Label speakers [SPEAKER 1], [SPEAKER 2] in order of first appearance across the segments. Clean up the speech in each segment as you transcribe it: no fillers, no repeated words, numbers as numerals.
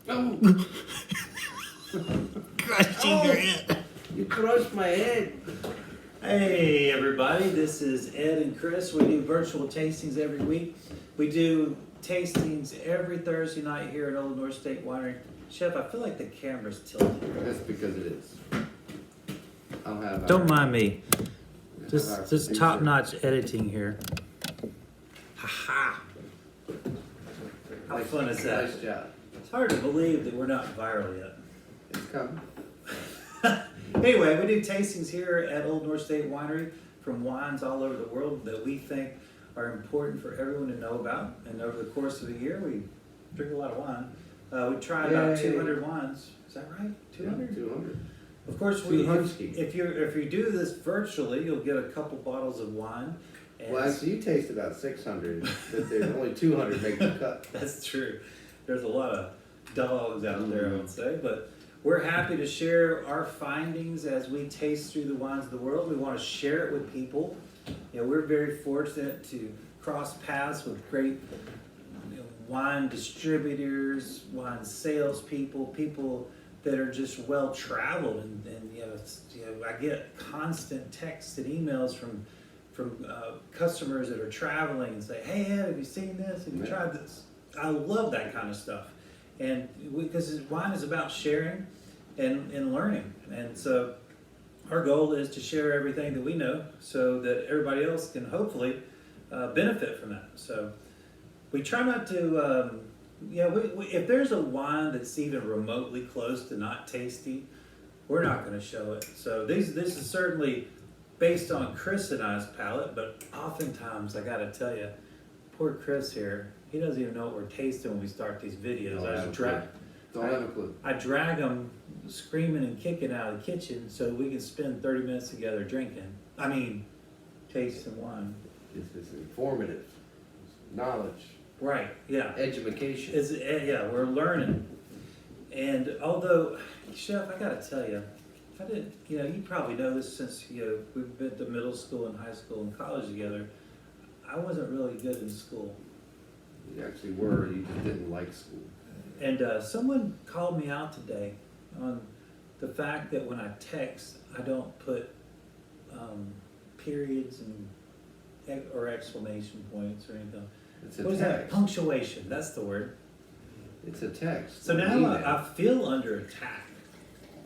[SPEAKER 1] Oh,
[SPEAKER 2] Crushing your head.
[SPEAKER 1] you crushed my head.
[SPEAKER 2] Hey everybody, this is Ed and Chris. We do virtual tastings every week. We do tastings every Thursday night here at Old North State Winery. Chef, I feel like the camera's tilted.
[SPEAKER 1] That's because it is. I'll have
[SPEAKER 2] Don't mind me.
[SPEAKER 1] our
[SPEAKER 2] Just
[SPEAKER 1] producer.
[SPEAKER 2] top-notch editing here. Ha-ha! How fun is that?
[SPEAKER 1] Nice job.
[SPEAKER 2] It's hard to believe that we're not viral yet.
[SPEAKER 1] It's coming.
[SPEAKER 2] Anyway, we do tastings here at Old North State Winery from wines all over the world that we think are important for everyone to know about. And over the course of a year, we drink a lot of wine. We try about
[SPEAKER 1] Yay.
[SPEAKER 2] 200 wines. Is that right? 200?
[SPEAKER 1] 200.
[SPEAKER 2] Of course, if you do this virtually, you'll get a couple bottles of wine. And
[SPEAKER 1] Well, actually, you taste about 600, but there's only 200 make the cut.
[SPEAKER 2] That's true. There's a lot of dogs out there, I would say, but we're happy to share our findings as we taste through the wines of the world. We want to share it with people. You know, we're very fortunate to cross paths with great wine distributors, wine salespeople, people that are just well traveled, and I get constant texts and emails from customers that are traveling and say, "Hey, Ed, have you seen this? Have you tried this?" I love that kind of stuff, and because wine is about sharing and learning, and so our goal is to share everything that we know so that everybody else can hopefully benefit from that. So we try not to, if there's a wine that's even remotely close to not tasty, we're not going to show it. So this is certainly based on Chris and I's palate, but oftentimes I got to tell you, poor Chris here, he doesn't even know what we're tasting when we start these videos.
[SPEAKER 1] Don't have a clue.
[SPEAKER 2] I drag him screaming and kicking out of the kitchen so we can spend 30 minutes together drinking. I mean, tasting wine.
[SPEAKER 1] This is informative. It's knowledge.
[SPEAKER 2] Right, yeah.
[SPEAKER 1] Education.
[SPEAKER 2] Yeah, we're learning. And although, Chef, I gotta tell you, I didn't, you probably know this since, we've been to middle school and high school and college together. I wasn't really good in school.
[SPEAKER 1] You actually were, you just didn't like school.
[SPEAKER 2] And someone called me out today on the fact that when I text, I don't put periods or exclamation points or anything.
[SPEAKER 1] It's a
[SPEAKER 2] What is that?
[SPEAKER 1] text.
[SPEAKER 2] Punctuation, that's the word.
[SPEAKER 1] It's a text.
[SPEAKER 2] So now I feel under attack.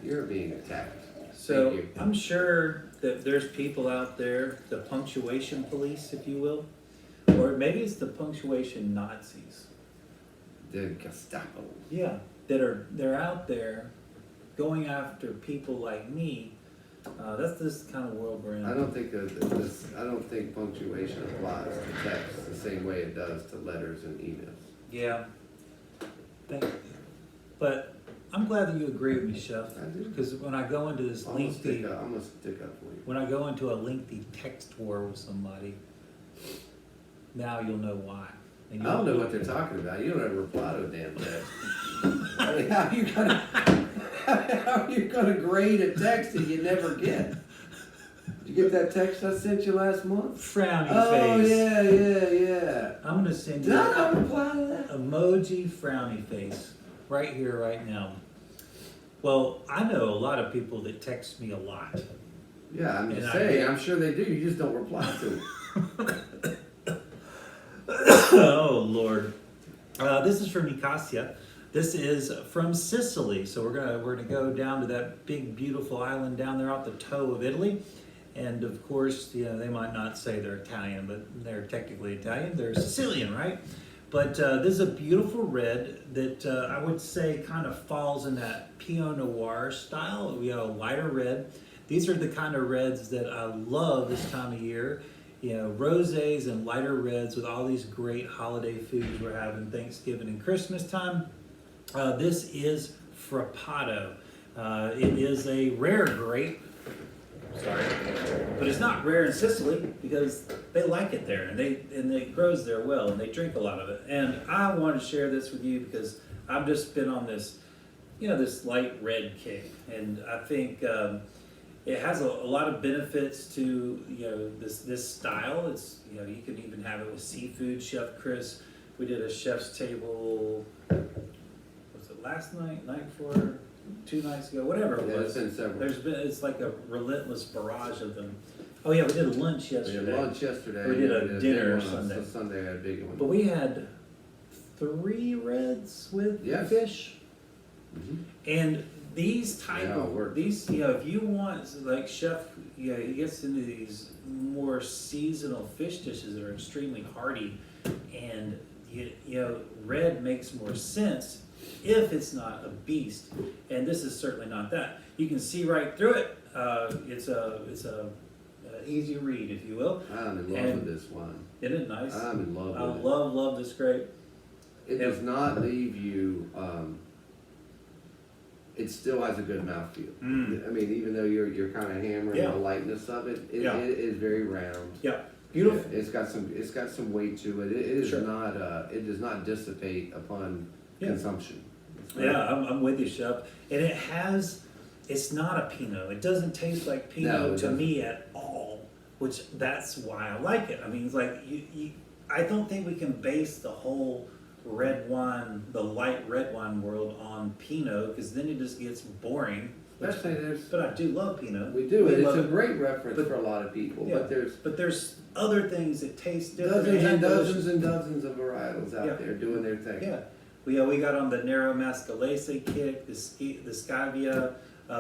[SPEAKER 1] You're being attacked.
[SPEAKER 2] So
[SPEAKER 1] Thank you.
[SPEAKER 2] I'm sure that there's people out there, the punctuation police, if you will, or maybe it's the punctuation Nazis.
[SPEAKER 1] The Gestapo.
[SPEAKER 2] Yeah, they're out there going after people like me. That's this kind of world we're in.
[SPEAKER 1] I don't think punctuation applies to text the same way it does to letters and emails.
[SPEAKER 2] Yeah. Thank you. But I'm glad that you agree with me, Chef.
[SPEAKER 1] I do.
[SPEAKER 2] Because when I go into this
[SPEAKER 1] I'm gonna
[SPEAKER 2] lengthy,
[SPEAKER 1] stick up for you.
[SPEAKER 2] when I go into a lengthy text war with somebody, now you'll know why. And
[SPEAKER 1] I don't know what they're talking about. You don't ever reply to a damn text. I mean, how are you gonna grade a text that you never get? Did you get that text I sent you last month?
[SPEAKER 2] Frowny
[SPEAKER 1] Oh
[SPEAKER 2] face.
[SPEAKER 1] yeah.
[SPEAKER 2] I'm gonna send you
[SPEAKER 1] Did I not reply to that?
[SPEAKER 2] emoji frowny face right here, right now. Well, I know a lot of people that text me a lot.
[SPEAKER 1] Yeah, I'm just
[SPEAKER 2] And
[SPEAKER 1] saying. I'm sure they do. You just don't reply to them.
[SPEAKER 2] Oh Lord, this is from Nicosia. This is from Sicily. So we're gonna go down to that big beautiful island down there off the toe of Italy, and of course, they might not say they're Italian, but they're technically Italian. They're Sicilian, right? But this is a beautiful red that I would say kind of falls in that Pinot Noir style. We have a lighter red. These are the kind of reds that I love this time of year. Rosés and lighter reds with all these great holiday foods we're having Thanksgiving and Christmas time. This is Frappato. It is a rare grape. Sorry, but it's not rare in Sicily because they like it there and it grows there well and they drink a lot of it. And I want to share this with you because I've just been on this, this light red kick, and I think it has a lot of benefits to this style. It's you can even have it with seafood. Chef Chris, we did a chef's table. Was it last night, night before, 2 nights ago, whatever it
[SPEAKER 1] Yeah,
[SPEAKER 2] was.
[SPEAKER 1] it's been several.
[SPEAKER 2] It's like a relentless barrage of them. Oh yeah, we did a lunch
[SPEAKER 1] We
[SPEAKER 2] yesterday.
[SPEAKER 1] had lunch yesterday.
[SPEAKER 2] We did a
[SPEAKER 1] big
[SPEAKER 2] dinner
[SPEAKER 1] one on
[SPEAKER 2] Sunday.
[SPEAKER 1] Sunday, I had a big one.
[SPEAKER 2] But we had 3 reds with
[SPEAKER 1] Yes.
[SPEAKER 2] fish.
[SPEAKER 1] Mhm.
[SPEAKER 2] And these type
[SPEAKER 1] Yeah, it works.
[SPEAKER 2] these, if you want, like chef, he gets into these more seasonal fish dishes that are extremely hearty, and red makes more sense if it's not a beast, and this is certainly not that. You can see right through it. It's a easy read, if you will.
[SPEAKER 1] I'm in love with this wine.
[SPEAKER 2] Isn't it nice?
[SPEAKER 1] I'm in love
[SPEAKER 2] I
[SPEAKER 1] with it.
[SPEAKER 2] love this grape.
[SPEAKER 1] It does not leave you. It still has a good mouthfeel.
[SPEAKER 2] Mm.
[SPEAKER 1] I mean, even though you're kind of hammering
[SPEAKER 2] Yeah.
[SPEAKER 1] the lightness of it, it,
[SPEAKER 2] Yeah.
[SPEAKER 1] it is very round.
[SPEAKER 2] Yeah, beautiful.
[SPEAKER 1] Yeah, it's got some weight to it. It is
[SPEAKER 2] Sure.
[SPEAKER 1] not. It does not dissipate upon
[SPEAKER 2] Yeah.
[SPEAKER 1] consumption. It's great.
[SPEAKER 2] Yeah, I'm with you, Chef. And it's not a Pinot. It doesn't taste like Pinot
[SPEAKER 1] No, it
[SPEAKER 2] to
[SPEAKER 1] doesn't.
[SPEAKER 2] me at all, which that's why I like it. I mean, it's like, I don't think we can base the whole red wine, the light red wine world on Pinot, because then it just gets boring.
[SPEAKER 1] Especially there's.
[SPEAKER 2] But I do love Pinot.
[SPEAKER 1] We do. It's
[SPEAKER 2] love
[SPEAKER 1] a
[SPEAKER 2] it.
[SPEAKER 1] great reference
[SPEAKER 2] But-
[SPEAKER 1] for a lot of people.
[SPEAKER 2] Yeah.
[SPEAKER 1] But there's
[SPEAKER 2] other things that taste different.
[SPEAKER 1] dozens and
[SPEAKER 2] delicious.
[SPEAKER 1] dozens and dozens of varietals out
[SPEAKER 2] Yeah.
[SPEAKER 1] there doing their thing.
[SPEAKER 2] Yeah, we got on the Nero Mascalese kick, the Scavia.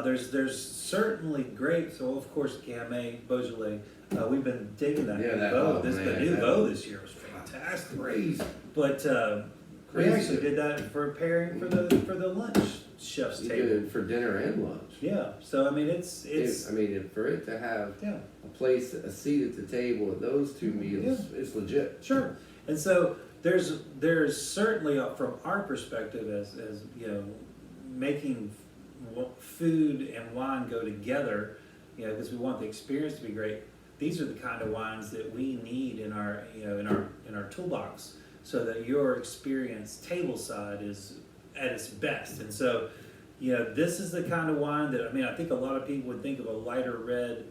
[SPEAKER 2] There's certainly grapes. So of course Gamay, Beaujolais. We've been digging that.
[SPEAKER 1] Yeah,
[SPEAKER 2] new
[SPEAKER 1] that-
[SPEAKER 2] Vaux.
[SPEAKER 1] oh,
[SPEAKER 2] The
[SPEAKER 1] man,
[SPEAKER 2] new
[SPEAKER 1] that-
[SPEAKER 2] Vaux this year was fantastic.
[SPEAKER 1] Crazy.
[SPEAKER 2] But we
[SPEAKER 1] Crazy
[SPEAKER 2] actually
[SPEAKER 1] good.
[SPEAKER 2] did that for preparing for the lunch chef's
[SPEAKER 1] You
[SPEAKER 2] table.
[SPEAKER 1] did it for dinner and lunch.
[SPEAKER 2] Yeah. So I mean it's
[SPEAKER 1] For it to have
[SPEAKER 2] yeah.
[SPEAKER 1] a seat at the table at those two meals, it's legit.
[SPEAKER 2] Sure. And so there's certainly from our perspective as making food and wine go together, because we want the experience to be great. These are the kind of wines that we need in our in our toolbox, so that your experience tableside is at its best. And so, this is the kind of wine that I think a lot of people would think of a lighter red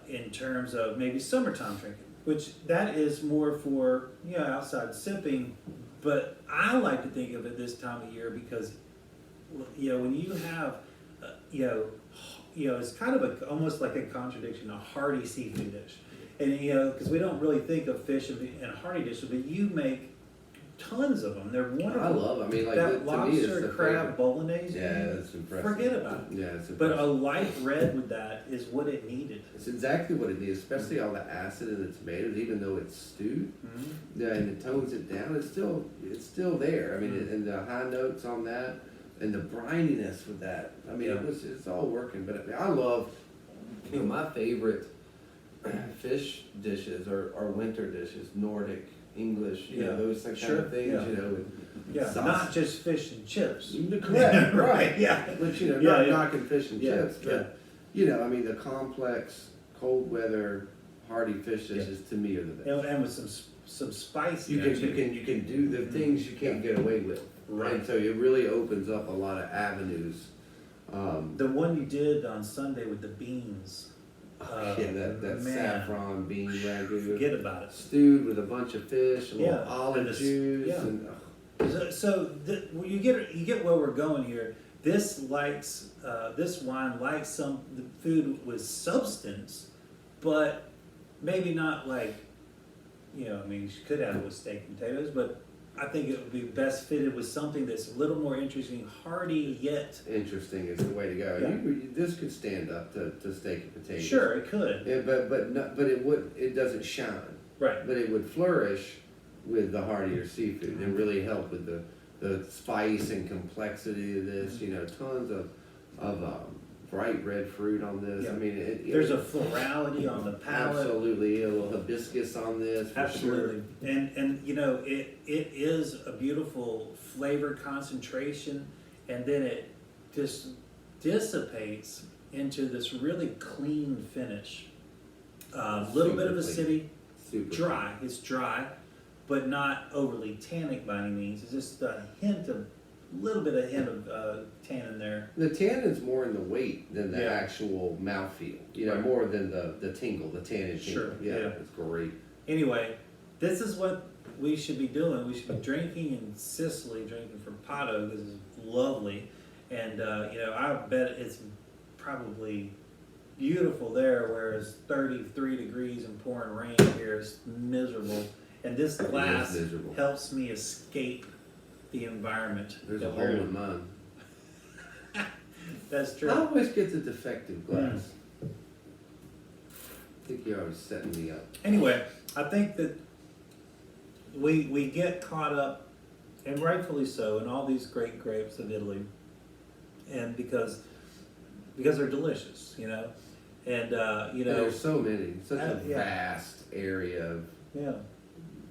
[SPEAKER 2] in terms of maybe summertime drinking, which that is more for outside sipping. But I like to think of it this time of year because when you have it's kind of almost like a contradiction, a hearty seafood dish, and because we don't really think of fish and hearty dishes, but you make tons of them. They're wonderful.
[SPEAKER 1] I love. I mean, like
[SPEAKER 2] that
[SPEAKER 1] to me, it's
[SPEAKER 2] lobster
[SPEAKER 1] the
[SPEAKER 2] crab
[SPEAKER 1] favorite.
[SPEAKER 2] bolognese.
[SPEAKER 1] Yeah, that's impressive.
[SPEAKER 2] Forget about it.
[SPEAKER 1] Yeah, it's
[SPEAKER 2] But
[SPEAKER 1] impressive.
[SPEAKER 2] a light red with that is what it needed.
[SPEAKER 1] It's exactly what it needs, especially all the acid in the tomatoes, even though it's stewed.
[SPEAKER 2] Mm-hmm.
[SPEAKER 1] Yeah, and it tones it down. It's still there. I mean, and the high notes on that, and the brininess with that. I mean,
[SPEAKER 2] Yeah.
[SPEAKER 1] it's all working. But I love, my favorite fish dishes are winter dishes, Nordic, English,
[SPEAKER 2] Yeah.
[SPEAKER 1] those kind
[SPEAKER 2] Sure.
[SPEAKER 1] of things.
[SPEAKER 2] Yeah.
[SPEAKER 1] With
[SPEAKER 2] Yeah,
[SPEAKER 1] sauce.
[SPEAKER 2] not just fish and chips.
[SPEAKER 1] Correct,
[SPEAKER 2] Right, yeah.
[SPEAKER 1] But
[SPEAKER 2] Yeah,
[SPEAKER 1] not
[SPEAKER 2] yeah.
[SPEAKER 1] knocking fish and
[SPEAKER 2] Yeah,
[SPEAKER 1] chips, but I mean, the complex, cold weather, hearty fish dishes to me are the best.
[SPEAKER 2] And with some spice.
[SPEAKER 1] You
[SPEAKER 2] in
[SPEAKER 1] can
[SPEAKER 2] there,
[SPEAKER 1] you can do the things you can't get away with,
[SPEAKER 2] Right.
[SPEAKER 1] And so it really opens up a lot of avenues.
[SPEAKER 2] The one you did on Sunday with the beans.
[SPEAKER 1] That
[SPEAKER 2] man.
[SPEAKER 1] saffron bean ragu,
[SPEAKER 2] Forget about it.
[SPEAKER 1] stewed with a bunch of fish, a little
[SPEAKER 2] Yeah,
[SPEAKER 1] olive
[SPEAKER 2] and the-
[SPEAKER 1] juice,
[SPEAKER 2] yeah.
[SPEAKER 1] and
[SPEAKER 2] Well, you get where we're going here. This wine likes the food with substance, but maybe not like, you could have it with steak and potatoes, but I think it would be best fitted with something that's a little more interesting, hearty yet.
[SPEAKER 1] interesting is the way to go.
[SPEAKER 2] Yeah.
[SPEAKER 1] This could stand up to steak and potatoes.
[SPEAKER 2] Sure, it could.
[SPEAKER 1] Yeah, but it doesn't shine.
[SPEAKER 2] Right.
[SPEAKER 1] But it would flourish with the heartier seafood and really help with the spice and complexity of this. Tons of bright red fruit on this.
[SPEAKER 2] Yeah.
[SPEAKER 1] I mean,
[SPEAKER 2] There's a florality on the palate.
[SPEAKER 1] absolutely a little hibiscus on this. For
[SPEAKER 2] Absolutely, and it is a beautiful flavor concentration, and then it just dissipates into this really clean finish. A little bit of
[SPEAKER 1] Super
[SPEAKER 2] acidity,
[SPEAKER 1] Super
[SPEAKER 2] dry. It's dry, but not overly tannic by any means. It's just a hint of tannin there.
[SPEAKER 1] The tannin's more in the weight than the
[SPEAKER 2] Yeah.
[SPEAKER 1] actual mouthfeel.
[SPEAKER 2] Right.
[SPEAKER 1] More than the tingle, the tannin tingle.
[SPEAKER 2] Sure, yeah.
[SPEAKER 1] It's great.
[SPEAKER 2] Anyway, this is what we should be doing. We should be drinking in Sicily, drinking Frappato because it's lovely, and I bet it's probably beautiful there, whereas 33 degrees and pouring rain here is miserable. And this glass
[SPEAKER 1] miserable.
[SPEAKER 2] helps me escape the environment.
[SPEAKER 1] There's a
[SPEAKER 2] that
[SPEAKER 1] hole
[SPEAKER 2] we're
[SPEAKER 1] in mine.
[SPEAKER 2] That's true.
[SPEAKER 1] I always get the defective glass. I think you're always setting me up.
[SPEAKER 2] Anyway, I think that we get caught up, and rightfully so, in all these great grapes of Italy, and because they're delicious, and
[SPEAKER 1] There's so many, such a
[SPEAKER 2] yeah.
[SPEAKER 1] vast area of
[SPEAKER 2] yeah,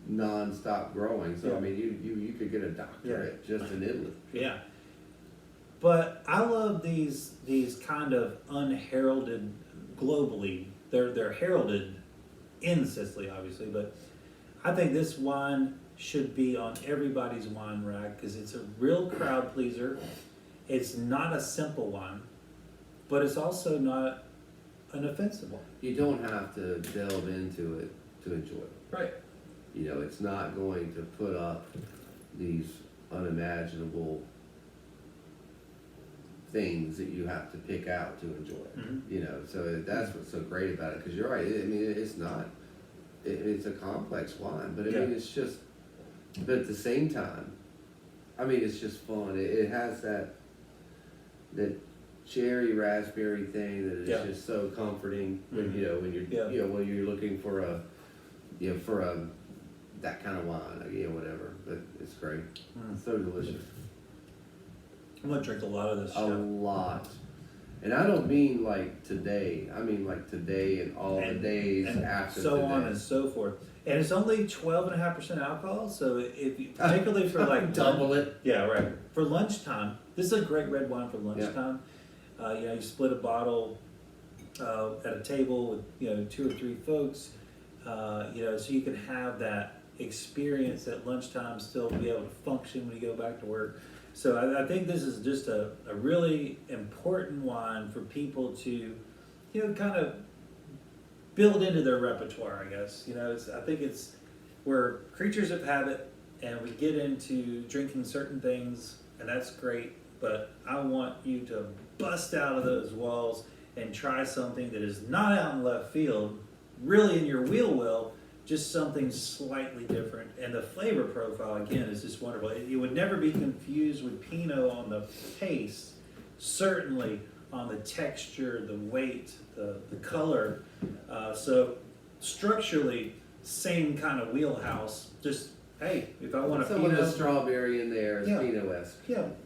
[SPEAKER 1] non-stop growing. So
[SPEAKER 2] Yeah.
[SPEAKER 1] I mean, you could get a doctorate just in Italy.
[SPEAKER 2] yeah. But I love these kind of unheralded globally. They're heralded in Sicily, obviously, but I think this wine should be on everybody's wine rack because it's a real crowd pleaser. It's not a simple wine, but it's also not an offensive one.
[SPEAKER 1] You don't have to delve into it to enjoy it.
[SPEAKER 2] Right.
[SPEAKER 1] It's not going to put up these unimaginable things that you have to pick out to enjoy it.
[SPEAKER 2] Mhm.
[SPEAKER 1] So that's what's so great about it. Because you're right. I mean, it's not. It's a complex wine, but I mean, it's just. But at the same time, I mean, it's just fun. It has that cherry raspberry thing that is just so comforting when when you're looking for a that kind of wine, whatever. But it's great. It's so delicious.
[SPEAKER 2] I'm gonna drink a lot of this.
[SPEAKER 1] A lot. And I don't mean like today. I mean like today and all the days
[SPEAKER 2] and
[SPEAKER 1] after
[SPEAKER 2] so
[SPEAKER 1] today.
[SPEAKER 2] on and so forth. And it's only 12.5% alcohol, so if you, particularly for like
[SPEAKER 1] double it.
[SPEAKER 2] Yeah, right. For lunchtime, this is a great red wine for lunchtime. You split a bottle at a table with 2 or 3 folks. So you can have that experience at lunchtime, still be able to function when you go back to work. So I think this is just a really important wine for people to, kind of build into their repertoire, I guess. I think it's, we're creatures of habit, and we get into drinking certain things, and that's great, but I want you to bust out of those walls and try something that is not out in left field, really in your wheel well, just something slightly different. And the flavor profile, again, is just wonderful. You would never be confused with Pinot on the taste, certainly on the texture, the weight, the color. So structurally, same kind of wheelhouse. Just, hey, if I want a
[SPEAKER 1] Some of the
[SPEAKER 2] Pinot,
[SPEAKER 1] strawberry in there is Pinot-esque.
[SPEAKER 2] But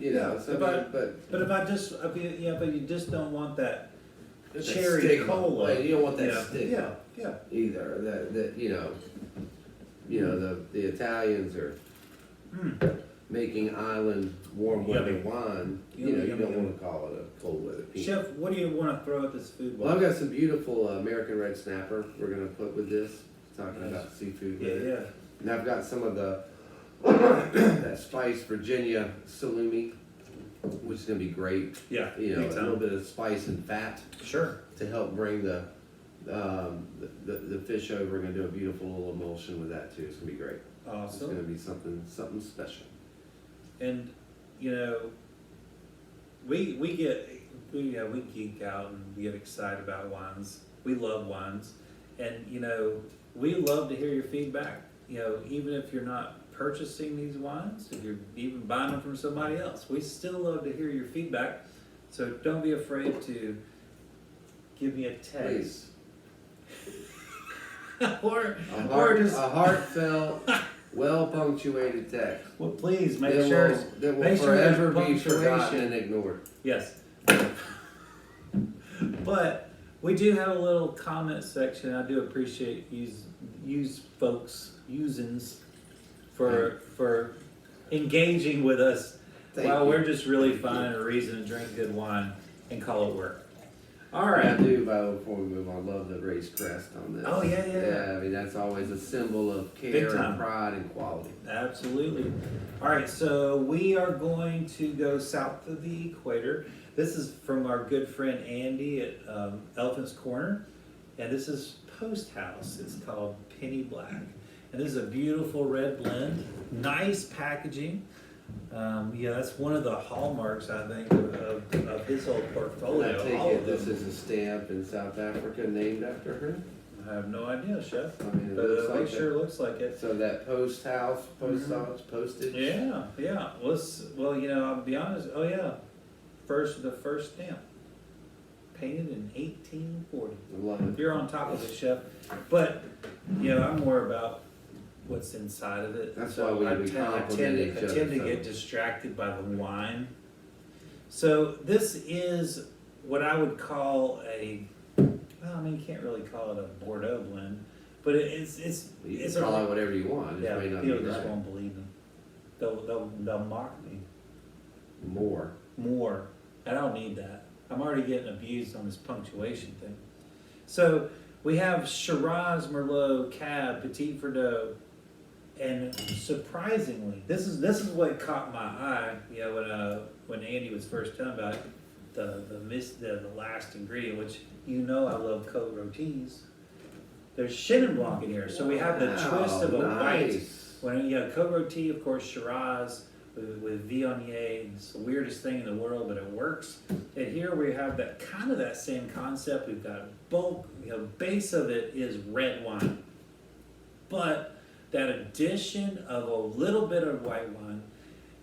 [SPEAKER 2] if you just don't want that cherry
[SPEAKER 1] stigma.
[SPEAKER 2] cola.
[SPEAKER 1] Like, you don't want that stigma.
[SPEAKER 2] Yeah.
[SPEAKER 1] Either the Italians are making island warm weather
[SPEAKER 2] Yummy.
[SPEAKER 1] wine.
[SPEAKER 2] Yummy,
[SPEAKER 1] You don't
[SPEAKER 2] yummy.
[SPEAKER 1] want to call it a cold weather Pinot.
[SPEAKER 2] Chef, what do you want to throw at this food
[SPEAKER 1] Well, I've
[SPEAKER 2] bowl?
[SPEAKER 1] got some beautiful American red snapper we're gonna put with this. Talking
[SPEAKER 2] Nice.
[SPEAKER 1] about seafood with
[SPEAKER 2] Yeah,
[SPEAKER 1] it.
[SPEAKER 2] yeah.
[SPEAKER 1] And I've got some of the that spice Virginia salumi, which is gonna be great.
[SPEAKER 2] Yeah,
[SPEAKER 1] A
[SPEAKER 2] big time.
[SPEAKER 1] little bit of spice and fat
[SPEAKER 2] Sure.
[SPEAKER 1] to help bring the fish over. We're gonna do a beautiful little emulsion with that too. It's gonna be great. It's gonna
[SPEAKER 2] Awesome.
[SPEAKER 1] be something special.
[SPEAKER 2] And we geek out and we get excited about wines. We love wines, and we love to hear your feedback. Even if you're not purchasing these wines, if you're even buying them from somebody else, we still love to hear your feedback. So don't be afraid to give me a text. or just
[SPEAKER 1] A heartfelt, well punctuated text.
[SPEAKER 2] well, please make
[SPEAKER 1] that
[SPEAKER 2] sure
[SPEAKER 1] will
[SPEAKER 2] make sure there's
[SPEAKER 1] forever be forgotten
[SPEAKER 2] punctuation.
[SPEAKER 1] and ignored.
[SPEAKER 2] Yes. But we do have a little comment section. I do appreciate usins for engaging with us
[SPEAKER 1] Thank
[SPEAKER 2] while
[SPEAKER 1] you.
[SPEAKER 2] we're just really finding a reason to drink good wine and call it work. All right.
[SPEAKER 1] I do, before we move on, love the raised crest on this.
[SPEAKER 2] Oh, yeah.
[SPEAKER 1] Yeah, I mean, that's always a symbol of
[SPEAKER 2] Big
[SPEAKER 1] care
[SPEAKER 2] time.
[SPEAKER 1] and pride and quality.
[SPEAKER 2] Absolutely. All right, so we are going to go south of the equator. This is from our good friend Andy at Elephant's Corner, and this is Post House. It's called Penny Black. And this is a beautiful red blend, nice packaging. Yeah, that's one of the hallmarks, I think, of his whole
[SPEAKER 1] And
[SPEAKER 2] portfolio.
[SPEAKER 1] I take
[SPEAKER 2] All
[SPEAKER 1] it
[SPEAKER 2] of
[SPEAKER 1] this
[SPEAKER 2] them.
[SPEAKER 1] is a stamp in South Africa named after her?
[SPEAKER 2] I have no idea, Chef.
[SPEAKER 1] I mean, it
[SPEAKER 2] But
[SPEAKER 1] looks
[SPEAKER 2] it
[SPEAKER 1] like
[SPEAKER 2] sure looks like it.
[SPEAKER 1] So that post
[SPEAKER 2] Mhm.
[SPEAKER 1] office postage?
[SPEAKER 2] Yeah, yeah. Well, I'll be honest. Oh yeah, the first stamp, painted in 1840.
[SPEAKER 1] I love it.
[SPEAKER 2] You're on top of it, Chef. But I'm more about what's inside of it.
[SPEAKER 1] That's
[SPEAKER 2] So
[SPEAKER 1] why we
[SPEAKER 2] I tend
[SPEAKER 1] compliment each
[SPEAKER 2] to
[SPEAKER 1] other, so.
[SPEAKER 2] get distracted by the wine. So this is what I would call you can't really call it a Bordeaux blend, but it's
[SPEAKER 1] You
[SPEAKER 2] it's
[SPEAKER 1] can call
[SPEAKER 2] a,
[SPEAKER 1] it whatever you want, it
[SPEAKER 2] yeah.
[SPEAKER 1] may not be
[SPEAKER 2] People just
[SPEAKER 1] right.
[SPEAKER 2] won't believe me. They'll mock me
[SPEAKER 1] More.
[SPEAKER 2] more. I don't need that. I'm already getting abused on this punctuation thing. So we have Shiraz, Merlot, Cab, Petit Verdot, and surprisingly, this is what caught my eye. When Andy was first telling about it, the last ingredient, which I love coat rotis. There's Chenin Blanc in here, so we have the twist of a white.
[SPEAKER 1] nice.
[SPEAKER 2] When coat roti, of course, Shiraz with Viognier. It's the weirdest thing in the world, but it works. And here we have that same concept. We've got bulk. Base of it is red wine, but that addition of a little bit of white wine.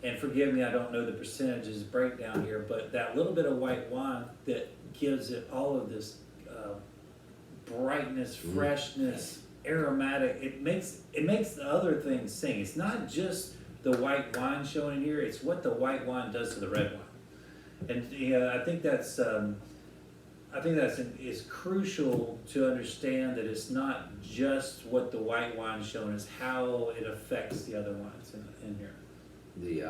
[SPEAKER 2] And forgive me, I don't know the percentages breakdown here, but that little bit of white wine that gives it all of this brightness, freshness, aromatic. It makes the other things sing. It's not just the white wine showing here; it's what the white wine does to the red wine. And I think that's is crucial to understand that it's not just what the white wine is showing; it's how it affects the other wines in here.
[SPEAKER 1] The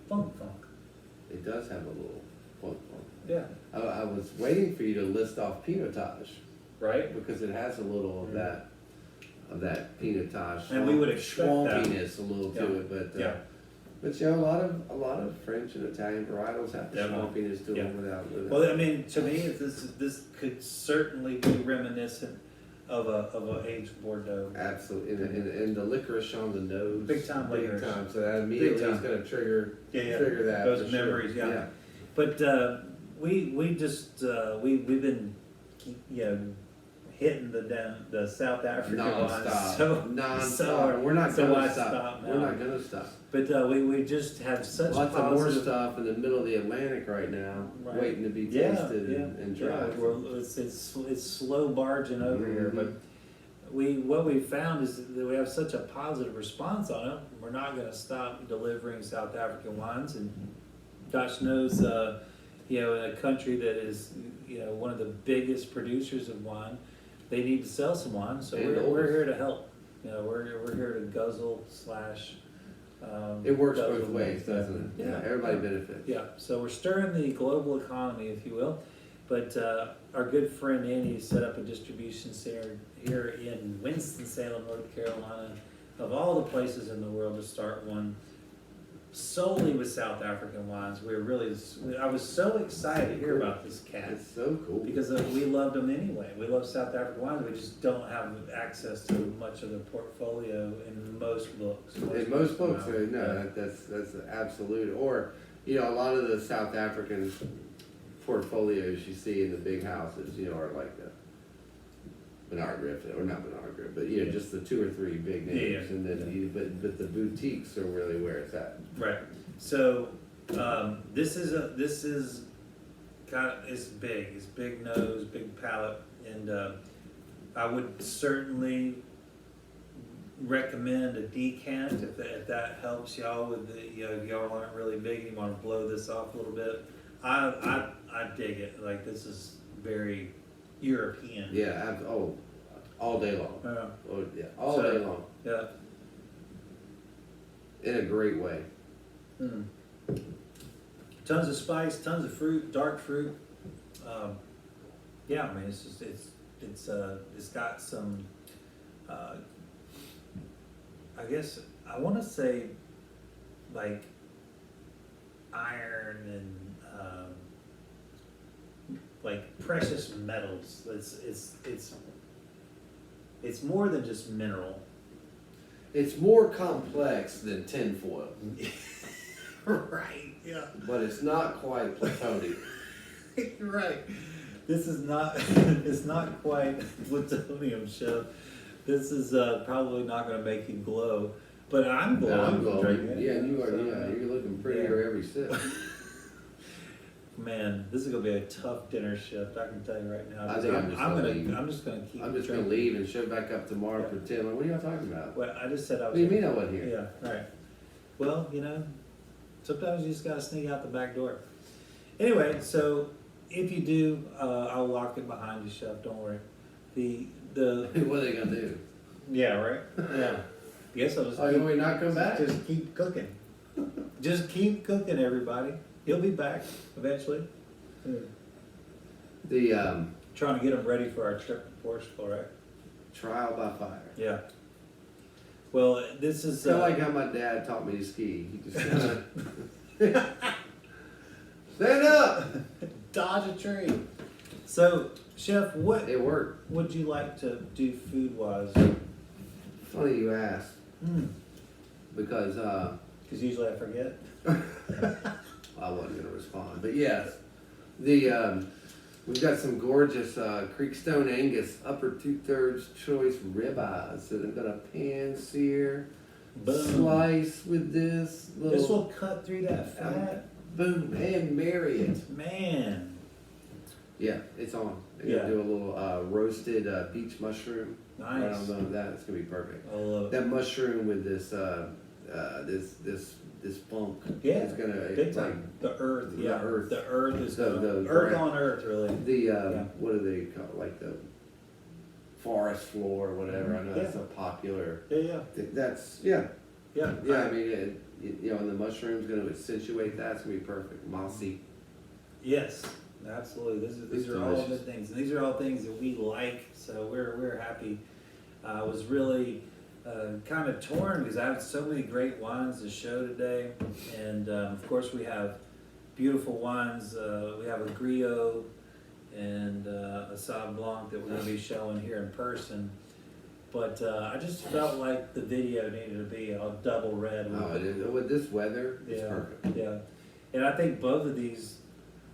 [SPEAKER 2] Funk.
[SPEAKER 1] it does have a little funk.
[SPEAKER 2] Yeah.
[SPEAKER 1] I was waiting for you to list off pinotage
[SPEAKER 2] Right.
[SPEAKER 1] because it has a little of that pinotage.
[SPEAKER 2] And we would expect that.
[SPEAKER 1] swampiness a little to
[SPEAKER 2] Yeah.
[SPEAKER 1] it, but
[SPEAKER 2] Yeah.
[SPEAKER 1] but a lot of French and Italian varietals have the
[SPEAKER 2] Definitely.
[SPEAKER 1] swampiness to
[SPEAKER 2] Yeah.
[SPEAKER 1] them without.
[SPEAKER 2] Well, I mean, to me, this could certainly be reminiscent of a aged Bordeaux.
[SPEAKER 1] Absolutely, and the licorice on the nose,
[SPEAKER 2] Big time licorice.
[SPEAKER 1] big time. So that immediately
[SPEAKER 2] time.
[SPEAKER 1] is going to trigger
[SPEAKER 2] Yeah.
[SPEAKER 1] that.
[SPEAKER 2] Those
[SPEAKER 1] for sure.
[SPEAKER 2] memories, yeah. But we just we've been hitting the South African wines
[SPEAKER 1] Non-stop, non-stop. We're not
[SPEAKER 2] so
[SPEAKER 1] going
[SPEAKER 2] why
[SPEAKER 1] to stop.
[SPEAKER 2] stop now?
[SPEAKER 1] We're not going to stop.
[SPEAKER 2] But we just have such
[SPEAKER 1] Lots of more
[SPEAKER 2] positive.
[SPEAKER 1] stuff in the middle of the Atlantic right now,
[SPEAKER 2] Right.
[SPEAKER 1] waiting to be
[SPEAKER 2] Yeah,
[SPEAKER 1] tasted
[SPEAKER 2] yeah,
[SPEAKER 1] and
[SPEAKER 2] yeah.
[SPEAKER 1] tried.
[SPEAKER 2] It's slow barging over here,
[SPEAKER 1] Mhm.
[SPEAKER 2] but what we found is that we have such a positive response on it. We're not going to stop delivering South African wines, and gosh knows, in a country that is one of the biggest producers of wine, they need to sell some wine. So
[SPEAKER 1] And
[SPEAKER 2] we're
[SPEAKER 1] oldest.
[SPEAKER 2] here to help. We're here to guzzle /
[SPEAKER 1] It works
[SPEAKER 2] guzzle
[SPEAKER 1] both ways, doesn't it?
[SPEAKER 2] Yeah.
[SPEAKER 1] Everybody benefits.
[SPEAKER 2] Yeah, so we're stirring the global economy, if you will. But our good friend Andy set up a distribution center here in Winston-Salem, North Carolina, of all the places in the world to start one solely with South African wines. I was so excited to hear about this cat
[SPEAKER 1] It's so cool.
[SPEAKER 2] because we loved them anyway. We love South African wines. We just don't have access to much of the portfolio in most books.
[SPEAKER 1] In most books,
[SPEAKER 2] Yeah.
[SPEAKER 1] that's absolute. Or, a lot of the South African portfolios you see in the big houses, are like the Bernard Griffin, or not Bernard Griffin, but just the 2 or 3 big names,
[SPEAKER 2] Yeah.
[SPEAKER 1] and then but the boutiques are really where it's at.
[SPEAKER 2] Right. So this is it's big. It's big nose, big palate, and I would certainly recommend a decant if that helps y'all with if y'all aren't really big and you want to blow this off a little bit. I dig it. Like, this is very European.
[SPEAKER 1] Yeah, all day long.
[SPEAKER 2] Yeah.
[SPEAKER 1] Oh, yeah, all
[SPEAKER 2] So-
[SPEAKER 1] day long.
[SPEAKER 2] Yeah.
[SPEAKER 1] In a great way.
[SPEAKER 2] Mm. Tons of spice, tons of fruit, dark fruit. Yeah, I mean, it's got some. I guess I want to say like iron and like precious metals. It's more than just mineral.
[SPEAKER 1] It's more complex than tinfoil,
[SPEAKER 2] Right, yeah.
[SPEAKER 1] but it's not quite plutonium.
[SPEAKER 2] You're right. This is not, it's not quite plutonium, Chef. This is probably not gonna make you glow, but I'm glowing.
[SPEAKER 1] I'm
[SPEAKER 2] from
[SPEAKER 1] glowing.
[SPEAKER 2] drinking it.
[SPEAKER 1] Yeah, you are.
[SPEAKER 2] So,
[SPEAKER 1] Yeah, you're looking prettier every sip.
[SPEAKER 2] Man, this is gonna be a tough dinner shift. I can tell you right now.
[SPEAKER 1] I think I'm just gonna leave.
[SPEAKER 2] I'm just gonna keep.
[SPEAKER 1] I'm just gonna
[SPEAKER 2] drinking.
[SPEAKER 1] leave and show back up tomorrow.
[SPEAKER 2] Yeah.
[SPEAKER 1] Pretend. Like, what are y'all talking about?
[SPEAKER 2] Well, I just said I
[SPEAKER 1] What
[SPEAKER 2] was.
[SPEAKER 1] do you mean I wasn't here?
[SPEAKER 2] Yeah, right. Well, you know, sometimes you just gotta sneak out the back door. Anyway, so if you do, I'll lock it behind you, Chef. Don't worry. The
[SPEAKER 1] What are they gonna do?
[SPEAKER 2] yeah, right. Yeah. Guess I'll just.
[SPEAKER 1] Oh, you want me to not come back?
[SPEAKER 2] Just keep cooking. Just keep cooking, everybody. He'll be back eventually.
[SPEAKER 1] The
[SPEAKER 2] Trying to get him ready for our trip to Portugal, right?
[SPEAKER 1] trial by fire.
[SPEAKER 2] Yeah. Well, this is
[SPEAKER 1] Kind of like how my dad taught me to ski. He just kinda stand up.
[SPEAKER 2] dodge a tree. So, Chef, what
[SPEAKER 1] It worked.
[SPEAKER 2] would you like to do food-wise?
[SPEAKER 1] Funny you asked
[SPEAKER 2] Because
[SPEAKER 1] because
[SPEAKER 2] usually I forget.
[SPEAKER 1] I wasn't gonna respond, but yes, the we've got some gorgeous Creekstone Angus upper 2/3 choice ribeyes that I'm gonna pan sear,
[SPEAKER 2] Boom.
[SPEAKER 1] slice with this little
[SPEAKER 2] This will cut through that fat.
[SPEAKER 1] boom and marry it.
[SPEAKER 2] Man.
[SPEAKER 1] Yeah, it's on. I'm
[SPEAKER 2] Yeah.
[SPEAKER 1] gonna do a little roasted beach mushroom. Right
[SPEAKER 2] Nice.
[SPEAKER 1] on that. It's gonna be perfect.
[SPEAKER 2] I love it.
[SPEAKER 1] That mushroom with this this funk
[SPEAKER 2] Yeah,
[SPEAKER 1] is gonna
[SPEAKER 2] big time. The earth,
[SPEAKER 1] the
[SPEAKER 2] yeah.
[SPEAKER 1] earth.
[SPEAKER 2] The earth is
[SPEAKER 1] The-
[SPEAKER 2] the
[SPEAKER 1] the
[SPEAKER 2] earth
[SPEAKER 1] ground.
[SPEAKER 2] on earth, really.
[SPEAKER 1] the
[SPEAKER 2] Yeah.
[SPEAKER 1] what do they call it? Like the forest floor or whatever. I know that's
[SPEAKER 2] Yeah.
[SPEAKER 1] a popular.
[SPEAKER 2] Yeah.
[SPEAKER 1] That's yeah.
[SPEAKER 2] Yeah.
[SPEAKER 1] I mean, you know, and the mushroom's gonna accentuate that. It's gonna be perfect. Mossy.
[SPEAKER 2] Yes, absolutely. These
[SPEAKER 1] It's
[SPEAKER 2] are all
[SPEAKER 1] delicious.
[SPEAKER 2] good things, and these are all things that we like. So we're happy. I was really kind of torn because I have so many great wines to show today, and of course we have beautiful wines. We have a Griot and a Sauv Blanc that we're going to be showing here in person. But I just felt like the video needed to be a double red.
[SPEAKER 1] Oh, it is. With this weather, it's
[SPEAKER 2] Yeah,
[SPEAKER 1] perfect.
[SPEAKER 2] yeah. And I think both of these.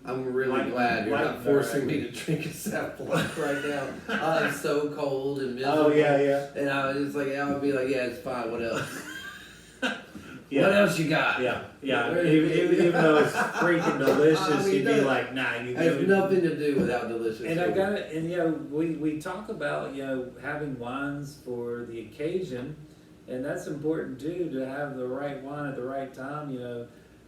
[SPEAKER 1] I'm really
[SPEAKER 2] Light-
[SPEAKER 1] glad you're
[SPEAKER 2] light
[SPEAKER 1] not forcing
[SPEAKER 2] direct.
[SPEAKER 1] me to drink a Sauv Blanc right now. I'm so cold and miserable.
[SPEAKER 2] Oh yeah.
[SPEAKER 1] And I was just like, I would be like, yeah, it's fine. What else?
[SPEAKER 2] Yeah.
[SPEAKER 1] What else you got?
[SPEAKER 2] Yeah. Even though it's freaking delicious,
[SPEAKER 1] I mean,
[SPEAKER 2] you'd be
[SPEAKER 1] that
[SPEAKER 2] like, nah, you
[SPEAKER 1] has
[SPEAKER 2] do.
[SPEAKER 1] nothing to do without delicious.
[SPEAKER 2] And I
[SPEAKER 1] food.
[SPEAKER 2] got it. And we talk about having wines for the occasion, and that's important too, to have the right wine at the right time.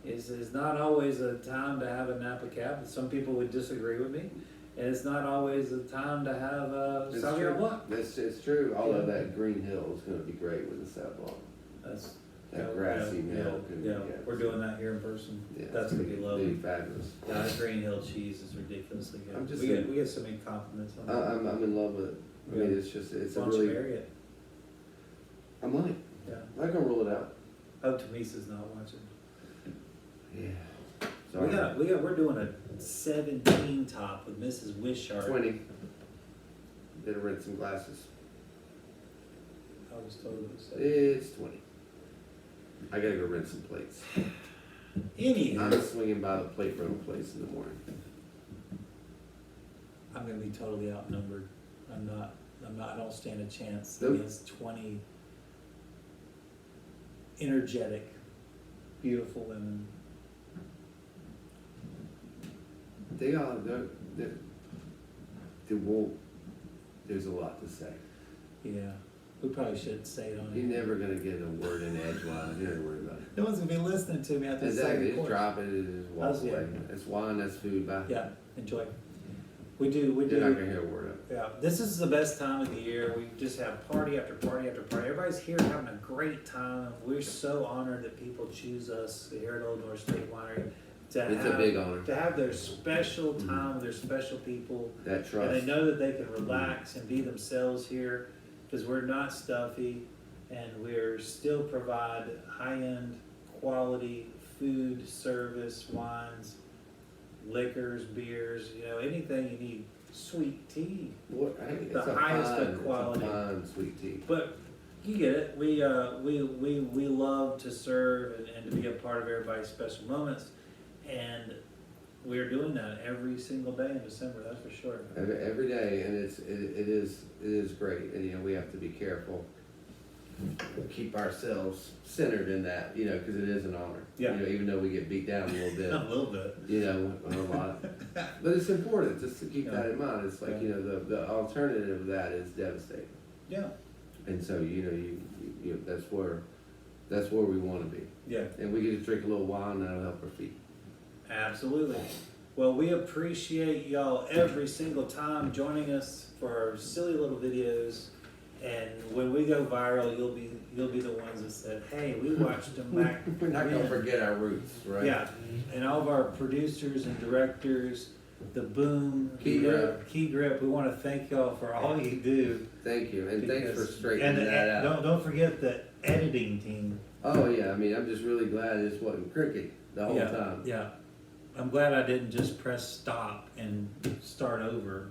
[SPEAKER 2] Is not always a time to have a Napa Cab. Some people would disagree with me, and it's not always a time to have a
[SPEAKER 1] It's
[SPEAKER 2] Sauvignon
[SPEAKER 1] true.
[SPEAKER 2] Blanc.
[SPEAKER 1] It's true. Although
[SPEAKER 2] Yeah.
[SPEAKER 1] that Green Hill is going to be great with the Sauv Blanc.
[SPEAKER 2] That's
[SPEAKER 1] That grassy
[SPEAKER 2] yeah,
[SPEAKER 1] milk.
[SPEAKER 2] yeah,
[SPEAKER 1] And,
[SPEAKER 2] we're doing that here in person.
[SPEAKER 1] Yeah,
[SPEAKER 2] That's gonna be
[SPEAKER 1] It'd
[SPEAKER 2] lovely.
[SPEAKER 1] be fabulous.
[SPEAKER 2] That Green Hill cheese is ridiculously good.
[SPEAKER 1] I'm just
[SPEAKER 2] we
[SPEAKER 1] in-
[SPEAKER 2] get so many compliments on it.
[SPEAKER 1] I'm in love with it. I mean, it's just it's
[SPEAKER 2] Why
[SPEAKER 1] a
[SPEAKER 2] don't you
[SPEAKER 1] really.
[SPEAKER 2] marry it?
[SPEAKER 1] I'm like,
[SPEAKER 2] Yeah.
[SPEAKER 1] I can roll it out.
[SPEAKER 2] Oh, Tamisa's not watching.
[SPEAKER 1] Yeah. Sorry.
[SPEAKER 2] We're doing a 17 top with Mrs. Wishart.
[SPEAKER 1] 20. Better rinse some glasses.
[SPEAKER 2] I was told it was 7.
[SPEAKER 1] It's 20. I gotta go rinse some plates.
[SPEAKER 2] Anywho,
[SPEAKER 1] I'm swinging by the plate rental place in the morning.
[SPEAKER 2] I'm gonna be totally outnumbered. I'm not. I don't stand a chance
[SPEAKER 1] Nope.
[SPEAKER 2] against 20 energetic, beautiful women.
[SPEAKER 1] There's a lot to say.
[SPEAKER 2] Yeah, we probably should say it on
[SPEAKER 1] You're
[SPEAKER 2] here.
[SPEAKER 1] never gonna get a word in edgewise. You don't worry about it.
[SPEAKER 2] No one's gonna be listening to me after the
[SPEAKER 1] Exactly.
[SPEAKER 2] second
[SPEAKER 1] Just
[SPEAKER 2] course.
[SPEAKER 1] drop it and just walk
[SPEAKER 2] That's- yeah.
[SPEAKER 1] away. It's wine, that's food. Bye.
[SPEAKER 2] Yeah, enjoy. We do.
[SPEAKER 1] You're not gonna hear a word of it.
[SPEAKER 2] Yeah, this is the best time of the year. We just have party after party after party. Everybody's here having a great time. We're so honored that people choose us here at Old North State Winery to
[SPEAKER 1] It's a big honor.
[SPEAKER 2] to have their special time with their special people,
[SPEAKER 1] That
[SPEAKER 2] and
[SPEAKER 1] trust.
[SPEAKER 2] they know that they can relax and be themselves here because we're not stuffy, and we're still provide high-end quality food, service, wines, liquors, beers, anything you need, sweet tea.
[SPEAKER 1] What, hey, it's
[SPEAKER 2] the
[SPEAKER 1] a
[SPEAKER 2] highest
[SPEAKER 1] fine,
[SPEAKER 2] of quality.
[SPEAKER 1] It's a fine sweet tea.
[SPEAKER 2] But You get it. We love to serve and to be a part of everybody's special moments, and we're doing that every single day in December. That's for sure.
[SPEAKER 1] Every day, and it is great, and you know we have to be careful, keep ourselves centered in that, you know, because it is an honor.
[SPEAKER 2] Yeah.
[SPEAKER 1] You know, even though we get beat down a little bit.
[SPEAKER 2] A little bit.
[SPEAKER 1] You know, a lot. But it's important just to keep that in mind. It's like,
[SPEAKER 2] Yeah.
[SPEAKER 1] you know, the alternative of that is devastating.
[SPEAKER 2] Yeah.
[SPEAKER 1] And so, you know, you that's where we want to be.
[SPEAKER 2] Yeah.
[SPEAKER 1] And we get to drink a little wine, and that'll help our feet.
[SPEAKER 2] Absolutely. Well, we appreciate y'all every single time joining us for our silly little videos. And when we go viral, you'll be the ones that said, "Hey, we watched them back."
[SPEAKER 1] We're not going to
[SPEAKER 2] then."
[SPEAKER 1] forget our roots, right?
[SPEAKER 2] Yeah, and all of our producers and directors, the Boom,
[SPEAKER 1] Key Grip.
[SPEAKER 2] Key Grip. We want to thank y'all for all you do.
[SPEAKER 1] Thank you, and thanks for
[SPEAKER 2] because-
[SPEAKER 1] straightening
[SPEAKER 2] and
[SPEAKER 1] that out.
[SPEAKER 2] Don't forget the editing team.
[SPEAKER 1] Oh yeah, I mean, I'm just really glad this wasn't cricket the whole time.
[SPEAKER 2] Yeah, I'm glad I didn't just press stop and start over.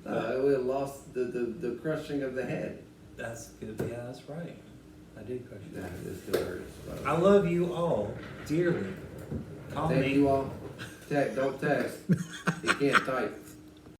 [SPEAKER 1] We lost the crushing of the head.
[SPEAKER 2] That's good. Yeah, that's right. I did crush
[SPEAKER 1] Nah,
[SPEAKER 2] that.
[SPEAKER 1] this still hurts. But-
[SPEAKER 2] I love you all dearly. Call
[SPEAKER 1] Thank
[SPEAKER 2] me.
[SPEAKER 1] you all. Don't text. You can't type.